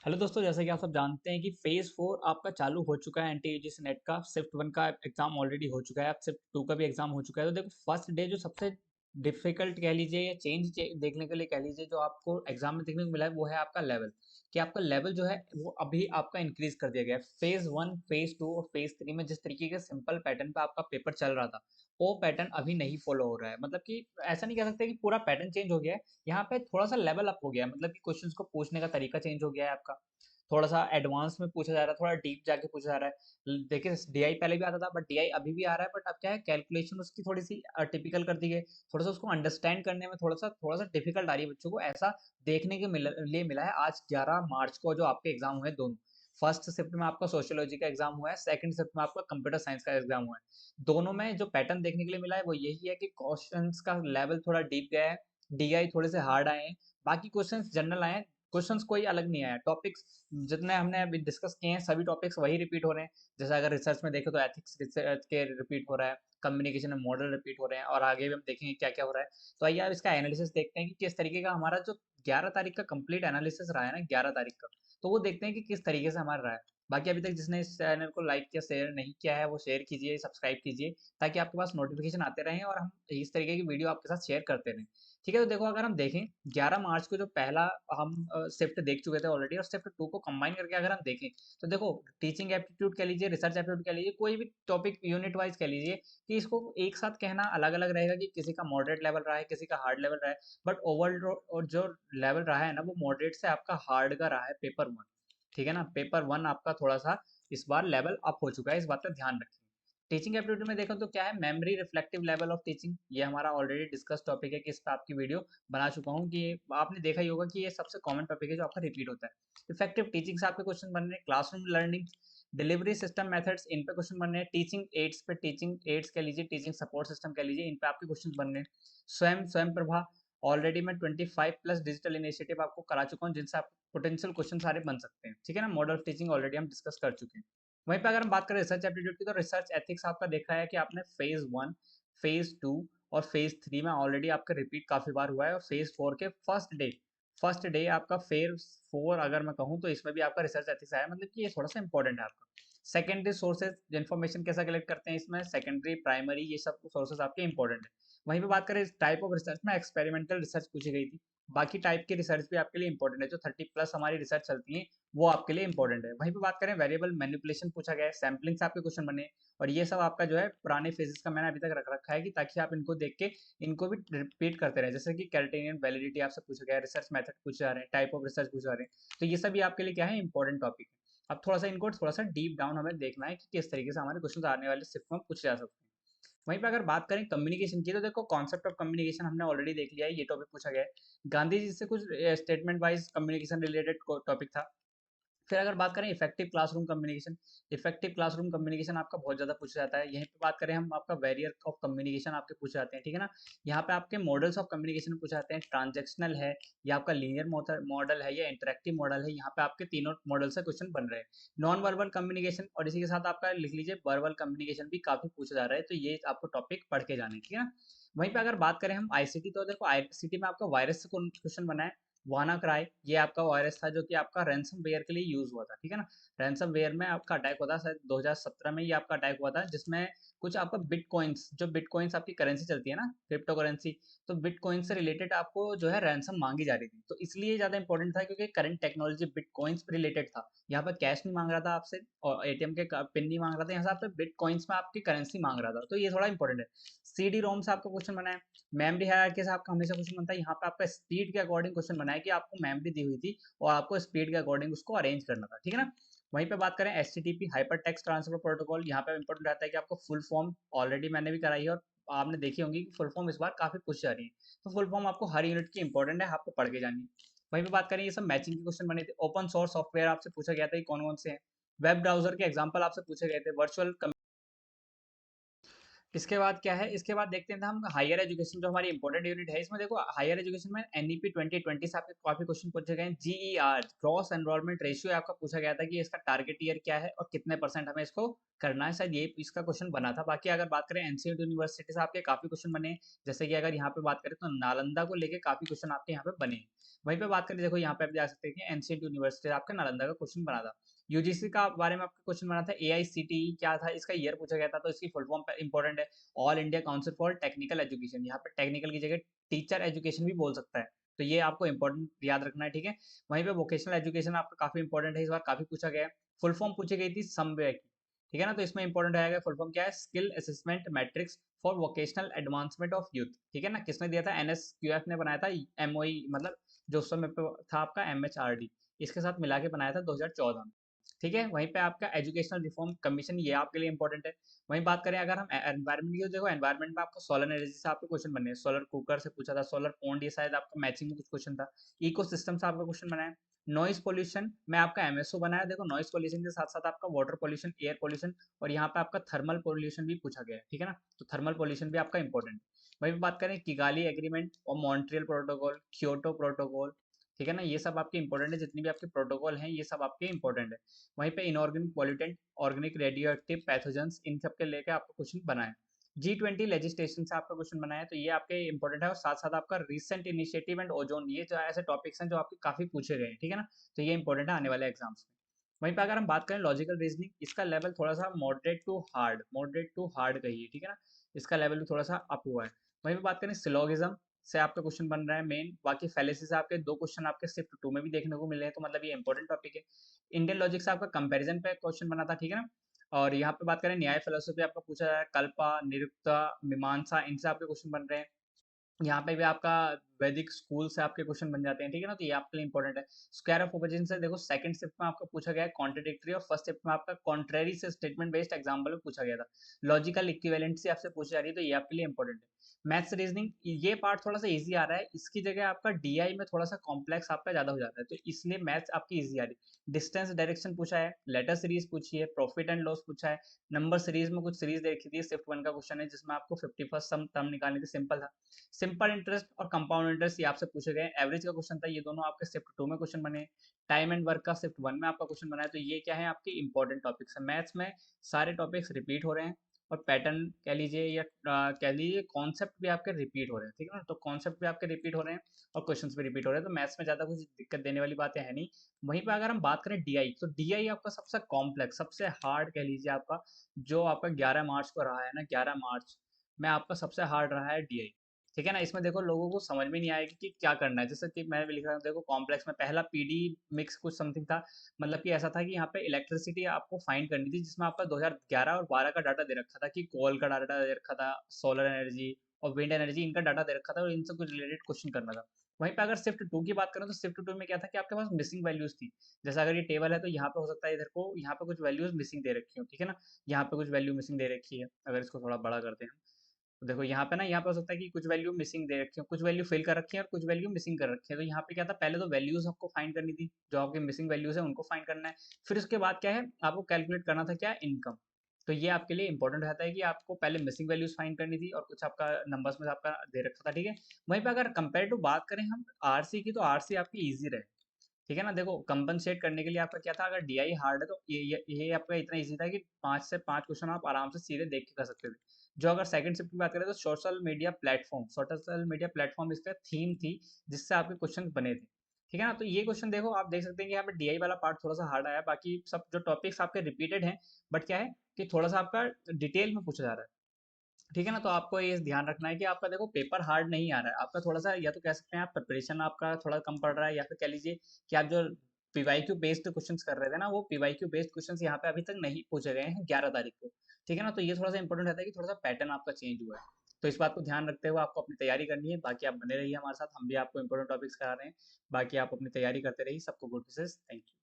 Hello दोस्तों, जैसा कि आप सब जानते हैं कि फेज़ 4 आपका चालू हो चुका है। एनटीयूजीसी नेट का शिफ्ट 1 का एग्ज़ाम ऑलरेडी हो चुका है, अब शिफ्ट 2 का भी एग्ज़ाम हो चुका है। तो देखो, फर्स्ट डे जो सबसे डिफ़िकल्ट कह लीजिए या चेंज देखने के लिए कह लीजिए, जो आपको एग्ज़ाम में देखने को मिला है, वो है आपका लेवल। कि आपका लेवल जो है वो अभी आपका इंक्रीज़ कर दिया गया है। फेज़ 1, फेज़ 2 और फेज़ 3 में जिस तरीके के सिंपल पैटर्न पे आपका पेपर चल रहा था, वो पैटर्न अभी नहीं फॉलो हो रहा है। मतलब कि ऐसा नहीं कह सकते कि पूरा पैटर्न चेंज हो गया है, यहाँ पे थोड़ा-सा लेवल अप हो गया है। मतलब कि क्वेश्चंस को पूछने का तरीका चेंज हो गया है आपका। थोड़ा-सा एडवांस में पूछा जा रहा है, थोड़ा डीप जाके पूछा जा रहा है। देखिए, डीआई पहले भी आता था, बट डीआई अभी भी आ रहा है, बट अब क्या है, कैलकुलेशन उसकी थोड़ी-सी टिपिकल कर दी गई है। थोड़ा-सा उसको अंडरस्टैंड करने में थोड़ा-सा डिफिकल्ट आ रही है बच्चों को। ऐसा देखने के मिला है आज 11 मार्च को, जो आपके एग्जाम हुए दोनों। फर्स्ट शिफ्ट में आपका सोशियोलॉजी का एग्जाम हुआ है, सेकंड शिफ्ट में आपका कंप्यूटर साइंस का एग्जाम हुआ है। दोनों में जो पैटर्न देखने के लिए मिला है वो यही है कि क्वेश्चंस का लेवल थोड़ा डीप गया है, डीआई थोड़े से हार्ड आए हैं, बाकी क्वेश्चंस जनरल आए हैं। क्वेश्चंस कोई अलग नहीं आया। टॉपिक्स जितने हमने अभी डिस्कस किए हैं, सभी टॉपिक्स वही रिपीट हो रहे हैं। जैसे अगर रिसर्च में देखें तो एथिक्स रिसर्च के रिपीट हो रहा है, कम्युनिकेशन में मॉडल रिपीट हो रहे हैं, और आगे भी हम देखेंगे क्या क्या हो रहा है। तो आइए अब इसका एनालिसिस देखते हैं कि किस तरीके का हमारा जो 11 तारीख का कंप्लीट एनालिसिस रहा है ना, 11 तारीख का, तो वो देखते हैं कि किस तरीके से हमारा रहा है। बाकी अभी तक जिसने इस चैनल को लाइक या शेयर नहीं किया है, वो शेयर कीजिए, सब्सक्राइब कीजिए, ताकि आपके पास नोटिफिकेशन आते रहें और हम इस तरीके की वीडियो आपके साथ शेयर करते रहें। ठीक है, तो देखो, अगर हम देखें 11 मार्च को जो पहला हम शिफ्ट देख चुके थे ऑलरेडी, और शिफ्ट 2 को कंबाइन करके अगर हम देखें, तो देखो, टीचिंग एप्टीट्यूड कह लीजिए, रिसर्च एप्टीट्यूड कह लीजिए, कोई भी टॉपिक यूनिट वाइज कह लीजिए, कि इसको एक साथ कहना अलग अलग रहेगा कि किसी का मॉडरेट लेवल रहा है, किसी का हार्ड लेवल रहा है। बट ओवरऑल और जो लेवल रहा है ना, वो मॉडरेट से आपका हार्ड का रहा है पेपर 1। ठीक है ना, पेपर 1 आपका थोड़ा सा इस बार लेवल अप हो चुका है, इस बात का ध्यान रखें। टीचिंग एप्टीट्यूड में देखो तो क्या है, memory reflective level of teaching, ये हमारा ऑलरेडी डिस्कस टॉपिक है, कि इस पर आपकी वीडियो बना चुका हूँ, कि आपने देखा ही होगा कि ये सबसे कॉमन टॉपिक है जो आपका रिपीट होता है। इफेक्टिव टीचिंग से आपके क्वेश्चन बन रहे हैं, classroom learning, delivery system methods, इन पे क्वेश्चन बन रहे हैं, टीचिंग एड्स पे, टीचिंग एड्स कह लीजिए, टीचिंग सपोर्ट सिस्टम कह लीजिए, इन पे आपके क्वेश्चन बन रहे हैं। स्वयं स्वयं प्रभा, ऑलरेडी मैं 25 प्लस डिजिटल इनिशिएटिव आपको करा चुका हूँ, जिनसे आप पोटेंशियल क्वेश्चन सारे बन सकते हैं। ठीक है ना, मॉडल ऑफ टीचिंग ऑलरेडी हम डिस्कस कर चुके हैं। वहीं पे अगर हम बात करें रिसर्च एप्टीट्यूड की, तो रिसर्च एथिक्स आपका देखा है कि आपने फेज 1, फेज 2 और फेज 3 में ऑलरेडी आपका रिपीट काफी बार हुआ है, और फेज 4 के फर्स्ट डे आपका फेज 4 अगर मैं कहूँ, तो इसमें भी आपका रिसर्च एथिक्स आया। मतलब कि ये थोड़ा सा इंपॉर्टेंट है आपका। सेकेंडरी सोर्सेज इन्फॉर्मेशन कैसा कलेक्ट करते हैं इसमें, सेकेंडरी प्राइमरी, ये सब सोर्सेज आपके इंपॉर्टेंट है। वहीं पे बात करें टाइप ऑफ रिसर्च में, एक्सपेरिमेंटल रिसर्च पूछी गई थी। बाकी टाइप की रिसर्च भी आपके लिए इंपॉर्टेंट है, जो 30 प्लस हमारी रिसर्च चलती है, वो आपके लिए इंपॉर्टेंट है। वहीं पे बात करें, वेरिएबल मैनिपुलेशन पूछा गया है, सैम्पलिंग से आपके क्वेश्चन बने, और ये सब आपका जो है पुराने फेजेस का मैंने अभी तक रख रखा है, कि ताकि आप इनको देख के इनको भी रिपीट करते रहे। जैसे कि कैल्टेनियन वैलिडिटी आपसे पूछा गया है, रिसर्च मेथड पूछे जा रहे हैं, टाइप ऑफ रिसर्च पूछे जा रहे हैं, तो ये सभी आपके लिए क्या है, इंपॉर्टेंट टॉपिक है। अब थोड़ा सा इनको थोड़ा सा डीप डाउन हमें देखना है कि किस तरीके से हमारे क्वेश्चन आने वाले शिफ्ट में पूछे जा सकते हैं। वहीं पे अगर बात करें कम्युनिकेशन की, तो देखो, कॉन्सेप्ट ऑफ कम्युनिकेशन हमने ऑलरेडी देख लिया है, ये टॉपिक पूछा गया है। गांधी जी से कुछ statement wise communication related topic था। फिर अगर बात करें इफेक्टिव क्लासरूम कम्युनिकेशन आपका बहुत ज़्यादा पूछा जाता है। यहीं पे बात करें हम, आपका वेरियर ऑफ कम्युनिकेशन आपके पूछे जाते हैं। ठीक है ना, यहाँ पे आपके मॉडल्स ऑफ कम्युनिकेशन पूछे जाते हैं, ट्रांजेक्शनल है, या आपका लीनियर मॉडल है, या इंटरेक्टिव मॉडल है। यहाँ पे आपके तीनों मॉडल से क्वेश्चन बन रहे हैं। नॉन वर्बल कम्युनिकेशन, और इसी के साथ आपका लिख लीजिए वर्बल कम्युनिकेशन भी काफी पूछा जा रहा है, तो ये आपको टॉपिक पढ़ के जाने। ठीक है ना, वहीं पे अगर बात करें हम आईसीटी, तो देखो, आईसीटी में आपका वायरस से क्वेश्चन बना है। वाना क्राई, ये आपका वायरस था, जो कि आपका रैंसम वेयर के लिए यूज हुआ था। ठीक है ना, रैंसम वेयर में आपका अटैक हुआ था, शायद 2017 में ये आपका अटैक हुआ था, जिसमें कुछ आपका बिटकॉइंस, जो बिटकॉइंस आपकी करेंसी चलती है ना, क्रिप्टो करेंसी, तो बिटकॉइन से रिलेटेड आपको जो है रैंसम मांगी जा रही थी। तो इसलिए ज्यादा इंपॉर्टेंट था, क्योंकि करंट टेक्नोलॉजी बिटकॉइंस पे रिलेटेड था। यहाँ पर कैश नहीं मांग रहा था आपसे, और एटीएम के पिन नहीं मांग रहा था, यहाँ से आपसे बिटकॉइंस में आपकी करेंसी मांग रहा था, तो ये थोड़ा इंपॉर्टेंट है। सीडी रोम से आपका क्वेश्चन बना है। मेमोरी हायरार्की से आपका हमेशा क्वेश्चन बनता है। यहाँ पे आपका स्पीड के अकॉर्डिंग क्वेश्चन बना है, कि आपको मेमोरी दी हुई थी, और आपको स्पीड के अकॉर्डिंग उसको अरेंज करना था। ठीक है ना, वहीं पे बात करें HTTP, hyper text transfer protocol, यहाँ पे इंपॉर्टेंट रहता है कि आपको फुल फॉर्म ऑलरेडी मैंने भी कराई है, और आपने देखी होंगी कि फुल फॉर्म इस बार काफी पूछ जा रही है। तो फुल फॉर्म आपको हर यूनिट की इंपॉर्टेंट है, आपको पढ़ के जानी है। वहीं पे बात करें, ये सब मैचिंग के क्वेश्चन बने थे। ओपन सोर्स सॉफ्टवेयर आपसे पूछा गया था कि कौन कौन से हैं। वेब ब्राउजर के एग्जाम्पल आपसे पूछे गए थे। वर्चुअल इसके बाद क्या है, इसके बाद देखते हैं हम हायर एजुकेशन, जो हमारी इंपॉर्टेंट यूनिट है। इसमें देखो हायर एजुकेशन में एनईपी 2020 से आपके काफी क्वेश्चन पूछे गए हैं। जीईआर, ग्रॉस एनरोलमेंट रेशियो, आपका पूछा गया था कि इसका टारगेट ईयर क्या है और कितने परसेंट हमें इसको करना है, शायद ये इसका क्वेश्चन बना था। बाकी अगर बात करें एनसीईआरटी यूनिवर्सिटी से आपके काफी क्वेश्चन बने हैं। जैसे कि अगर यहाँ पे बात करें तो नालंदा को लेके काफी क्वेश्चन आपके यहाँ पे बने हैं। वहीं पे बात करें, देखो यहाँ पे आप जा सकते हैं कि एनसीईआरटी यूनिवर्सिटी से आपका नालंदा का क्वेश्चन बना था। यूजीसी का बारे में आपका क्वेश्चन बना था, एआईसीटीई क्या था, इसका ईयर पूछा गया था, तो इसकी फुल फॉर्म इंपॉर्टेंट है, all India council for technical education. यहाँ पे टेक्निकल की जगह टीचर एजुकेशन भी बोल सकता है, तो ये आपको इंपॉर्टेंट याद रखना है, ठीक है। वहीं पे वोकेशनल एजुकेशन आपका काफी इंपॉर्टेंट है, इस बार काफी पूछा गया है। फुल फॉर्म पूछी गई थी समवे की, ठीक है ना, तो इसमें इंपॉर्टेंट आएगा फुल फॉर्म क्या है, skill assessment matrix for vocational advancement of youth, ठीक है ना। किसने दिया था, एनएसक्यूएफ ने बनाया था, एमओई मतलब जो उस समय पे था आपका एमएचआरडी, इसके साथ मिला के बनाया था 2014 में, ठीक है। वहीं पे आपका एजुकेशनल रिफॉर्म कमीशन, ये आपके लिए इंपॉर्टेंट है। वहीं बात करें अगर हम एनवायरमेंट की, तो देखो एनवायरमेंट में आपको सोलर एनर्जी से आपके क्वेश्चन बने हैं, सोलर कुकर से पूछा था, सोलर पॉन्ड, ये शायद आपका मैचिंग में कुछ क्वेश्चन था। इकोसिस्टम से आपका क्वेश्चन बना है। नॉइज पोल्यूशन में आपका एमएसओ बनाया, देखो नॉइज पोल्यूशन के साथ साथ आपका वाटर पोल्यूशन, एयर पोल्यूशन, और यहाँ पे आपका थर्मल पोल्यूशन भी पूछा गया है, ठीक है ना, तो थर्मल पोल्यूशन भी आपका इंपॉर्टेंट है। वहीं पे बात करें किगाली एग्रीमेंट और मॉन्ट्रियल प्रोटोकॉल, क्योटो प्रोटोकॉल, ठीक है ना, ये सब आपके इंपॉर्टेंट है, जितनी भी आपके प्रोटोकॉल हैं ये सब आपके इंपॉर्टेंट है। वहीं पे inorganic pollutant, organic radioactive pathogens, इन सब के लेके आपका क्वेश्चन बना है। G20 लेजिस्लेशन से आपका क्वेश्चन बना है, तो ये आपके इंपॉर्टेंट है, और साथ साथ आपका रिसेंट इनिशिएटिव एंड ओजोन, ये जो ऐसे टॉपिक्स हैं जो आपके काफी पूछे गए हैं, ठीक है ना, तो ये इंपॉर्टेंट है आने वाले एग्जाम्स में। वहीं पे अगर हम बात करें लॉजिकल रीजनिंग, इसका लेवल थोड़ा सा मॉडरेट टू हार्ड कहिए, ठीक है ना, इसका लेवल भी थोड़ा सा अप हुआ है। वहीं पे बात करें सिलोगिज्म से आपका क्वेश्चन बन रहा है मेन, बाकी फैलेसी से आपके दो क्वेश्चन आपके शिफ्ट 2 में भी देखने को मिले हैं, तो मतलब ये इंपॉर्टेंट टॉपिक है। इंडियन लॉजिक से आपका कंपैरिजन पे क्वेश्चन बना था, ठीक है ना। और यहाँ पे बात करें न्याय फिलोसफी, आपका पूछा है कल्पा, निरुक्ता, मीमांसा, इनसे आपके क्वेश्चन बन रहे हैं। यहाँ पे भी आपका वैदिक स्कूल से आपके क्वेश्चन बन जाते हैं, ठीक है ना, तो ये आपके लिए इंपॉर्टेंट है। स्क्वायर ऑफ ऑपोजिशन से देखो सेकंड शिफ्ट में आपका पूछा गया है कॉन्ट्रडिक्टरी, और फर्स्ट शिफ्ट में आपका कॉन्ट्रेरी से स्टेटमेंट बेस्ड एग्जाम्पल में पूछा गया था। लॉजिकल इक्विवेलेंट से आपसे पूछी जा रही है, तो ये आपके लिए इंपॉर्टेंट है। मैथ्स रीजनिंग, ये पार्ट थोड़ा सा इजी आ रहा है, इसकी जगह आपका डीआई में थोड़ा सा कॉम्प्लेक्स आपका ज्यादा हो जाता है, तो इसलिए मैथ्स आपकी इजी आ रही है। डिस्टेंस डायरेक्शन पूछा है, लेटर सीरीज पूछी है, प्रॉफिट एंड लॉस पूछा है, नंबर सीरीज में कुछ सीरीज देखी थी, शिफ्ट 1 का क्वेश्चन है जिसमें आपको 51st सम टर्म निकालनी थी, सिंपल था। सिंपल इंटरेस्ट और कंपाउंड इंटरेस्ट ये आपसे पूछे गए। एवरेज का क्वेश्चन था, ये दोनों आपके शिफ्ट 2 में क्वेश्चन बने। टाइम एंड वर्क का शिफ्ट 1 में आपका क्वेश्चन बना है, तो ये क्या है आपके इंपॉर्टेंट टॉपिक्स है। मैथ्स में सारे टॉपिक्स रिपीट हो रहे हैं, और पैटर्न कह लीजिए या कह लीजिए कॉन्सेप्ट भी आपके रिपीट हो रहे हैं, ठीक है ना, तो कॉन्सेप्ट भी आपके रिपीट हो रहे हैं और क्वेश्चंस भी रिपीट हो रहे हैं, तो मैथ्स में ज़्यादा कुछ दिक्कत देने वाली बातें है नहीं। वहीं पर अगर हम बात करें डीआई, तो डीआई आपका सबसे कॉम्प्लेक्स, सबसे हार्ड कह लीजिए आपका, जो आपका 11 मार्च को रहा है ना, 11 मार्च में आपका सबसे हार्ड रहा है डीआई, ठीक है ना। इसमें देखो लोगों को समझ में नहीं आएगा कि क्या करना है, जैसे कि मैं भी लिख रहा हूँ, देखो कॉम्प्लेक्स में पहला पीडी मिक्स कुछ समथिंग था, मतलब कि ऐसा था कि यहाँ पे इलेक्ट्रिसिटी आपको फाइंड करनी थी, जिसमें आपका 2011 और 12 का डाटा दे रखा था, कि कोल का डाटा दे रखा था, सोलर एनर्जी और विंड एनर्जी, इनका डाटा दे रखा था, और इनसे कुछ रिलेटेड क्वेश्चन करना था। वहीं पे अगर शिफ्ट 2 की बात करें, तो शिफ्ट 2 में क्या था कि आपके पास मिसिंग वैल्यूज थी। जैसे अगर ये टेबल है, तो यहाँ पे हो सकता है इधर को, यहाँ पे कुछ वैल्यूज मिसिंग दे रखी हो, ठीक है ना, यहाँ पे कुछ वैल्यू मिसिंग दे रखी है, अगर इसको थोड़ा बड़ा करते हैं, तो देखो यहाँ पे ना, यहाँ पे हो सकता है कि कुछ वैल्यू मिसिंग दे रखी है, कुछ वैल्यू फिल कर रखी है और कुछ वैल्यू मिसिंग कर रखी है। तो यहाँ पे क्या था, पहले तो वैल्यूज आपको फाइंड करनी थी, जो आपके मिसिंग वैल्यूज है उनको फाइंड करना है। फिर उसके बाद क्या है, आपको कैलकुलेट करना था क्या, इनकम। तो ये आपके लिए इंपॉर्टेंट रहता है कि आपको पहले मिसिंग वैल्यूज फाइंड करनी थी, और कुछ आपका नंबर्स में आपका दे रखा था, ठीक है। वहीं पे अगर कंपेयर टू बात करें हम आरसी की, तो आरसी आपकी ईजी रहे, ठीक है ना। देखो कंपनसेट करने के लिए आपका क्या था, अगर डीआई हार्ड है, तो ये आपका इतना इजी था कि 5 से 5 क्वेश्चन आप आराम से सीधे देख के कर सकते थे। जो अगर सेकंड शिफ्ट की बात करें, तो सोशल मीडिया प्लेटफॉर्म इसका थीम थी, जिससे आपके क्वेश्चन बने थे, ठीक है ना। तो ये क्वेश्चन देखो आप देख सकते हैं कि यहाँ पे डीआई वाला पार्ट थोड़ा सा हार्ड आया, बाकी सब जो टॉपिक्स आपके रिपीटेड हैं, बट क्या है कि थोड़ा सा आपका डिटेल में पूछा जा रहा है, ठीक है ना। तो आपको ये ध्यान रखना है कि आपका देखो पेपर हार्ड नहीं आ रहा है, आपका थोड़ा सा, या तो कह सकते हैं आप प्रिपरेशन आपका थोड़ा कम पड़ रहा है, या फिर कह लीजिए कि आप जो पीवाईक्यू बेस्ड क्वेश्चंस कर रहे थे ना, वो पीवाईक्यू बेस्ड क्वेश्चंस यहाँ पे अभी तक नहीं पूछे गए हैं 11 तारीख को, ठीक है ना। तो ये थोड़ा सा इंपॉर्टेंट रहता है कि थोड़ा सा पैटर्न आपका चेंज हुआ है, तो इस बात को ध्यान रखते हुए आपको अपनी तैयारी करनी है। बाकी आप बने रहिए हमारे साथ, हम भी आपको इंपॉर्टेंट टॉपिक्स करा रहे हैं। बाकी आप अपनी तैयारी करते रहिए। सबको गुड विशेष, थैंक यू।